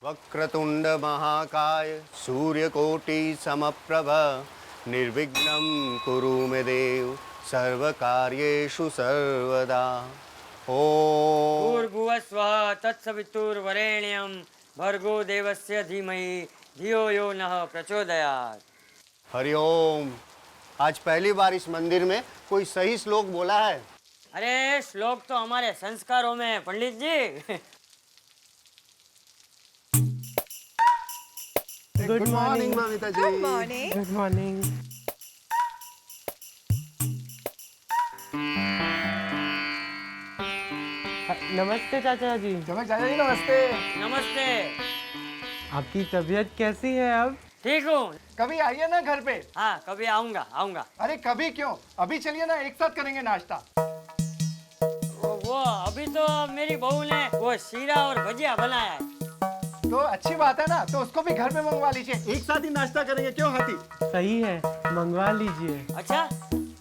वक्रतुंड महाकाय सूर्यकोटि समप्रभ निर्विघ्नं कुरु मे देव सर्वकार्येषु सर्वदा। ओम भूर्भुवस्वः तत्सवितुर्वरेण्यं भर्गो देवस्य धीमहि धियो यो नः प्रचोदयात्। हरिओम। आज पहली बार इस मंदिर में कोई सही श्लोक बोला है। अरे श्लोक तो हमारे संस्कारों में है Pandit ji. Good morning Mamita ji. Good morning. Good morning. नमस्ते चाचा जी। चाचा जी नमस्ते। नमस्ते। आपकी तबीयत कैसी है अब? ठीक हूँ। कभी आइए ना घर पे। हाँ कभी आऊंगा आऊंगा। अरे कभी क्यों, अभी चलिए ना, एक साथ करेंगे नाश्ता। वो अभी तो मेरी बहू ने वो शीरा और भजिया बनाया है। तो अच्छी बात है ना, तो उसको भी घर में मंगवा लीजिए, एक साथ ही नाश्ता करेंगे, क्यों हाथी? सही है, मंगवा लीजिए। अच्छा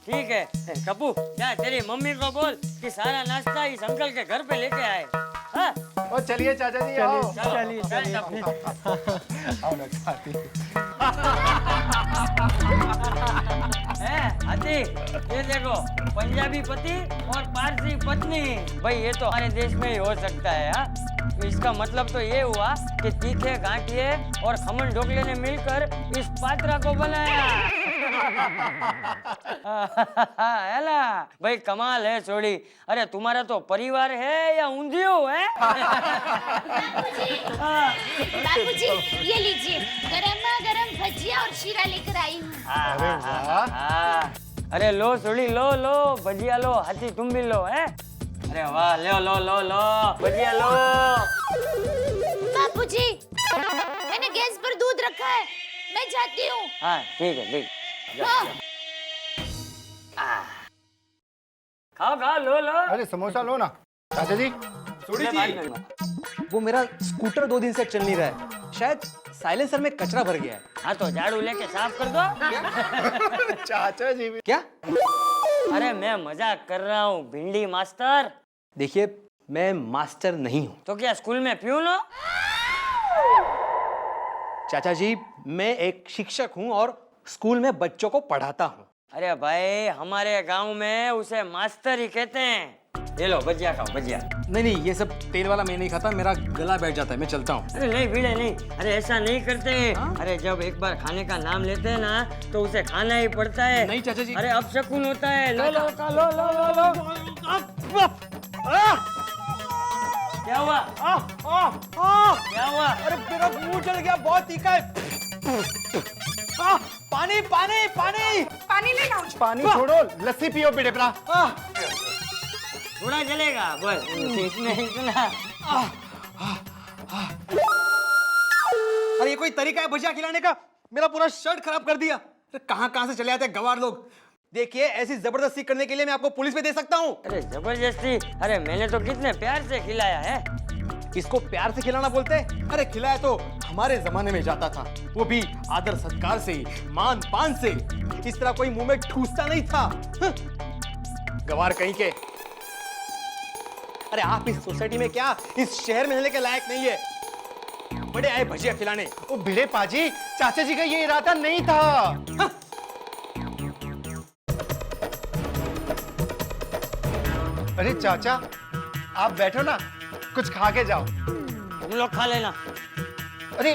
ठीक है। कपूर जा तेरी मम्मी को बोल कि सारा नाश्ता इस अंकल के घर पे लेके आए। हाँ? ओ चलिए चाचा जी, आओ। चलिए चलिए। आओ ना हाथी। हाथी ये देखो, पंजाबी पति और पारसी पत्नी, भाई ये तो हमारे देश में ही हो सकता है। हाँ तो इसका मतलब तो ये हुआ कि तीखे गांठिए और खमन ढोकले ने मिलकर इस पात्रा को बनाया। है ना भाई, कमाल है छोड़ी। अरे तुम्हारा तो परिवार है या ऊंधियो है? बाबूजी ये लीजिए, गरमा गरम भजिया और शीरा लेकर आई हूँ। अरे वाह। अरे लो सोड़ी, लो लो भजिया लो, हाथी तुम भी लो। है अरे वाह, लो लो लो लो भजिया लो। बाबूजी मैंने गैस पर दूध रखा है, मैं जाती हूँ। हाँ ठीक है ठीक। हाँ। खाओ खाओ, लो लो। अरे समोसा लो ना चाचा जी। वो मेरा स्कूटर 2 दिन से चल नहीं रहा है, शायद साइलेंसर में कचरा भर गया है। हाँ तो झाड़ू लेके साफ कर दो। चाचा जी भी। क्या? अरे मैं मजाक कर रहा हूँ भिंडी मास्टर। देखिए मैं मास्टर नहीं हूँ। तो क्या स्कूल में प्यून हो? चाचा जी मैं एक शिक्षक हूँ और स्कूल में बच्चों को पढ़ाता हूँ। अरे भाई हमारे गांव में उसे मास्टर ही कहते हैं। ये लो भजिया खाओ भजिया। नहीं नहीं, ये सब तेल वाला मैं नहीं खाता, मेरा गला बैठ जाता है, मैं चलता हूँ। अरे नहीं भिड़े नहीं, अरे ऐसा नहीं करते। अरे जब एक बार खाने का नाम लेते हैं ना तो उसे खाना ही पड़ता है। नहीं चाचा जी। अरे अब शकुन होता है। लो लो का लो लो लो लो। क्या हुआ? क्या हुआ? अरे मेरा मुंह जल गया, बहुत तीखा है। पानी पानी पानी पानी लेना। पानी छोड़ो, लस्सी पियो बेटा। थोड़ा जलेगा बस, इसमें इतना। अरे ये कोई तरीका है भजिया खिलाने का? मेरा पूरा शर्ट खराब कर दिया। अरे कहाँ से चले आते हैं गवार लोग। देखिए ऐसी जबरदस्ती करने के लिए मैं आपको पुलिस में दे सकता हूँ। अरे जबरदस्ती? अरे मैंने तो कितने प्यार से खिलाया है। इसको प्यार से खिलाना बोलते हैं? अरे खिलाया तो हमारे जमाने में जाता था, वो भी आदर सत्कार से, मान पान से। इस तरह कोई मुंह में ठूसता नहीं था। गवार कहीं के। अरे आप इस सोसाइटी में क्या, इस शहर में रहने के लायक नहीं है। बड़े आए भजिया खिलाने। ओ भिड़े पाजी, चाचा जी का ये इरादा नहीं था। हाँ। अरे चाचा आप बैठो ना, कुछ खा के जाओ। तुम लोग खा लेना। अरे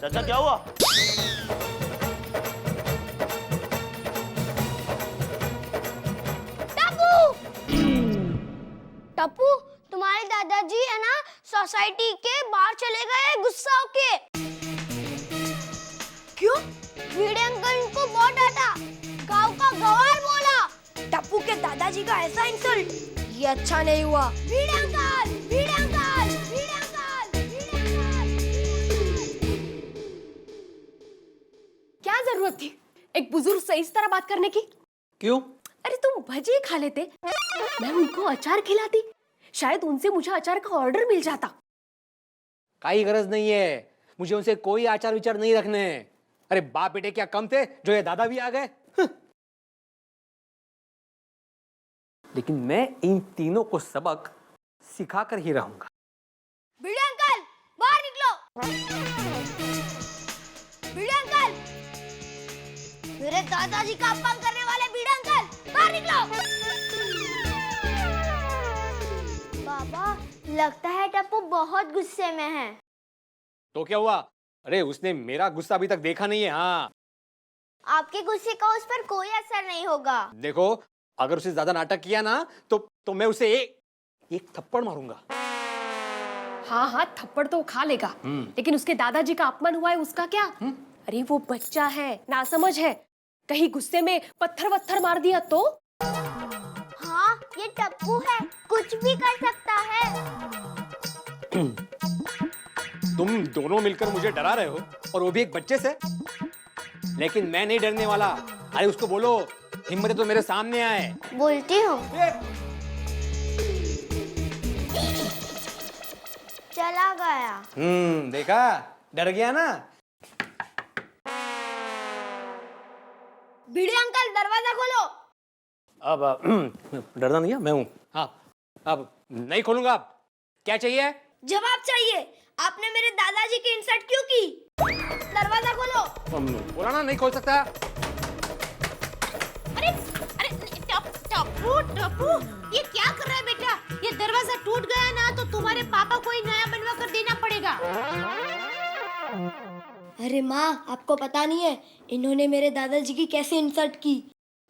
चाचा क्या हुआ? टप्पू तुम्हारे दादाजी है ना सोसाइटी के बाहर चले गए गुस्सा होके। क्यों? भिड़े अंकल इनको बहुत डांटा, गांव का गवार बोला। टप्पू के दादाजी का ऐसा इंसल्ट, ये अच्छा नहीं हुआ। भिड़े अंकल, भिड़े अंकल, भिड़े अंकल, भिड़े अंकल। क्या जरूरत थी एक बुजुर्ग से इस तरह बात करने की? क्यों? अरे तुम भजिए खा लेते, मैं उनको अचार खिलाती, शायद उनसे मुझे अचार का ऑर्डर मिल जाता। कोई गरज नहीं है, मुझे उनसे कोई आचार विचार नहीं रखने हैं। अरे बाप बेटे क्या कम थे जो ये दादा भी आ गए। लेकिन मैं इन तीनों को सबक सिखा कर ही रहूंगा। भिड़े अंकल बाहर निकलो। भिड़े अंकल, मेरे दादाजी का अपमान करने वाले भिड़े अंकल बाहर निकलो। बाबा, लगता है टप्पू बहुत गुस्से में है। तो क्या हुआ? अरे उसने मेरा गुस्सा अभी तक देखा नहीं है। हाँ, आपके गुस्से का उस पर कोई असर नहीं होगा। देखो, अगर उसने ज्यादा नाटक किया ना तो मैं उसे एक थप्पड़ मारूंगा। हाँ हाँ, थप्पड़ तो खा लेगा, लेकिन उसके दादाजी का अपमान हुआ है, उसका क्या? अरे वो बच्चा है, नासमझ है, कहीं गुस्से में पत्थर वत्थर मार दिया तो? हाँ, ये टप्पू है, कुछ भी कर सकता है। तुम दोनों मिलकर मुझे डरा रहे हो, और वो भी एक बच्चे से। लेकिन मैं नहीं डरने वाला। अरे उसको बोलो, हिम्मत है तो मेरे सामने आए। बोलती हूँ। चला गया। देखा, डर गया ना। भिड़े अंकल, दरवाजा खोलो। अब डरना नहीं है, मैं हूँ। हाँ, अब नहीं खोलूंगा। अब क्या चाहिए? जवाब चाहिए। आपने मेरे दादाजी की इंसल्ट क्यों की? दरवाजा खोलो। बोला ना, नहीं खोल सकता। अरे अरे टप्पू टप्पू, ये क्या कर रहा है बेटा? ये दरवाजा टूट गया ना तो तुम्हारे पापा को ही नया बनवा कर देना पड़ेगा। अरे माँ, आपको पता नहीं है इन्होंने मेरे दादाजी की कैसे इंसल्ट की।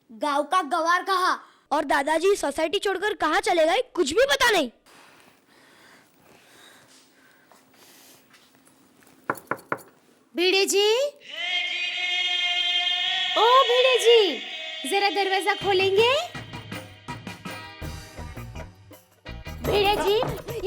गांव का गवार कहा, और दादाजी सोसाइटी छोड़कर कहाँ चले गए कुछ भी पता नहीं। भिड़े जी, ओ भिड़े जी, जरा दरवाजा खोलेंगे? भिड़े जी,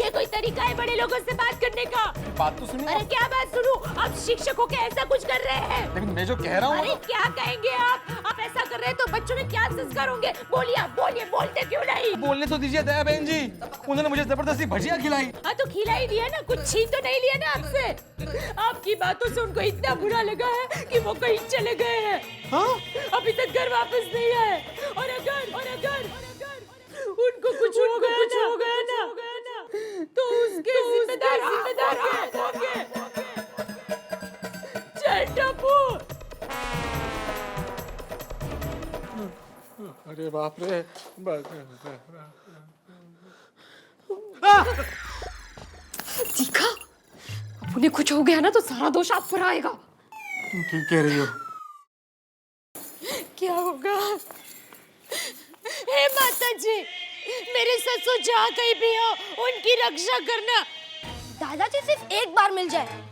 ये कोई तरीका है बड़े लोगों से बात करने का? बात तो सुनिए। अरे क्या बात सुनूं? आप शिक्षक होके ऐसा कुछ कर रहे हैं। लेकिन मैं जो कह रहा हूँ। अरे क्या कहेंगे आप ऐसा कर रहे हैं तो बच्चों में क्या संस्कार होंगे? बोलिए, आप बोलिए, बोलते क्यों नहीं? बोलने तो दीजिए दया बहन जी। उन्होंने मुझे जबरदस्ती भजिया खिलाई। हाँ तो खिला ही दिया ना, कुछ छीन तो नहीं लिया ना आपसे? आपकी बातों से उनको इतना बुरा लगा है कि वो कहीं चले गए हैं। हाँ, अभी तक घर वापस नहीं आए। और अगर उनको कुछ हो गया ना तो उसके जिम्मेदार आप होंगे। चल टप्पू। अरे बाप रे। देखा, अब उन्हें कुछ हो गया ना तो सारा दोष आप पर आएगा। तुम ठीक कह रही हो। क्या होगा? हे माता जी, मेरे ससुर जहाँ कहीं भी हो उनकी रक्षा करना। दादाजी सिर्फ एक बार मिल जाए।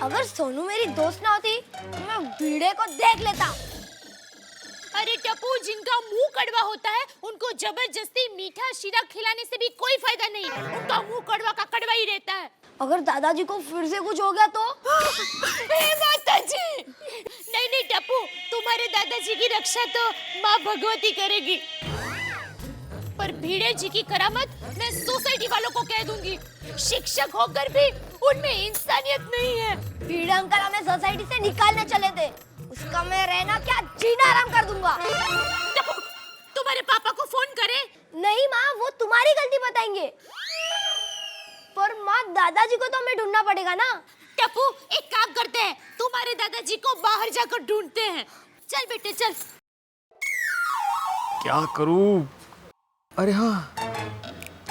अगर सोनू मेरी दोस्त ना होती तो मैं भिड़े को देख लेता। अरे टप्पू, जिनका मुंह कड़वा होता है उनको जबरदस्ती मीठा शीरा खिलाने से भी कोई फायदा नहीं। उनका मुंह कड़वा का कड़वा ही रहता है। अगर दादाजी को फिर से कुछ हो गया तो? हे माता जी, नहीं टप्पू, तुम्हारे दादाजी की रक्षा तो माँ भगवती करेगी, पर भिड़े जी की करामत मैं सोसाइटी वालों को कह दूंगी। शिक्षक होकर भी उनमें इंसानियत नहीं है। भिड़े अंकल हमें सोसाइटी से निकालने चले थे, उसका मैं रहना क्या जीना आराम कर दूंगा। टप्पू, तुम्हारे पापा को फोन करें? नहीं माँ, वो तुम्हारी गलती बताएंगे। पर माँ, दादाजी को तो हमें ढूंढना पड़ेगा ना। टप्पू, एक काम करते हैं, तुम्हारे दादाजी को बाहर जाकर ढूंढते हैं। चल बेटे चल। क्या करूं? अरे हाँ,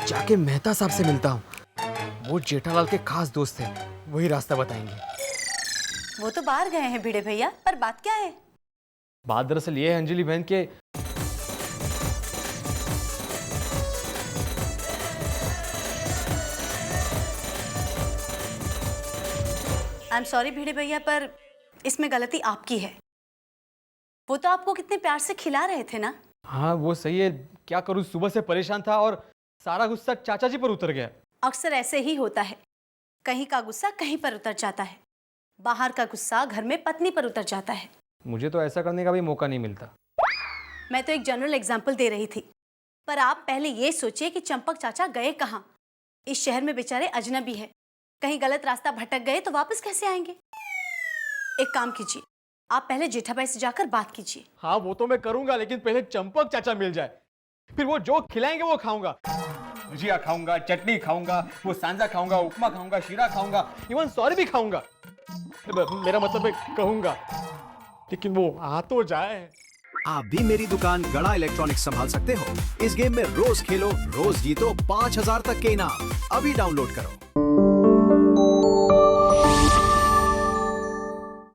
जाके मेहता साहब से मिलता हूँ। वो जेठालाल के खास दोस्त हैं, वही रास्ता बताएंगे। वो तो बाहर गए हैं भिड़े भैया, पर बात क्या है? बात दरअसल ये है अंजलि बहन के आई एम सॉरी भिड़े भैया, पर इसमें गलती आपकी है। वो तो आपको कितने प्यार से खिला रहे थे ना। हाँ वो सही है, क्या करूं, सुबह से परेशान था और सारा गुस्सा चाचा जी पर उतर गया। अक्सर ऐसे ही होता है, कहीं का गुस्सा कहीं पर उतर जाता है। बाहर का गुस्सा घर में पत्नी पर उतर जाता है। मुझे तो ऐसा करने का भी मौका नहीं मिलता। मैं तो एक जनरल एग्जाम्पल दे रही थी, पर आप पहले ये सोचिए कि चंपक चाचा गए कहाँ। इस शहर में बेचारे अजनबी है, कहीं गलत रास्ता भटक गए तो वापस कैसे आएंगे? एक काम कीजिए, आप पहले जेठाबाई से जाकर बात कीजिए। हाँ वो तो मैं करूंगा, लेकिन पहले चंपक चाचा मिल जाए। फिर वो जो खिलाएंगे वो खाऊंगा। भुजिया खाऊंगा, चटनी खाऊंगा, वो सांजा खाऊंगा, उपमा खाऊंगा, शीरा खाऊंगा, इवन सॉरी भी खाऊंगा। मेरा मतलब है कहूंगा, लेकिन वो आ तो जाए। आप भी मेरी दुकान गड़ा इलेक्ट्रॉनिक्स संभाल सकते हो। इस गेम में रोज खेलो, रोज जीतो 5000 तक के इनाम। अभी डाउनलोड करो।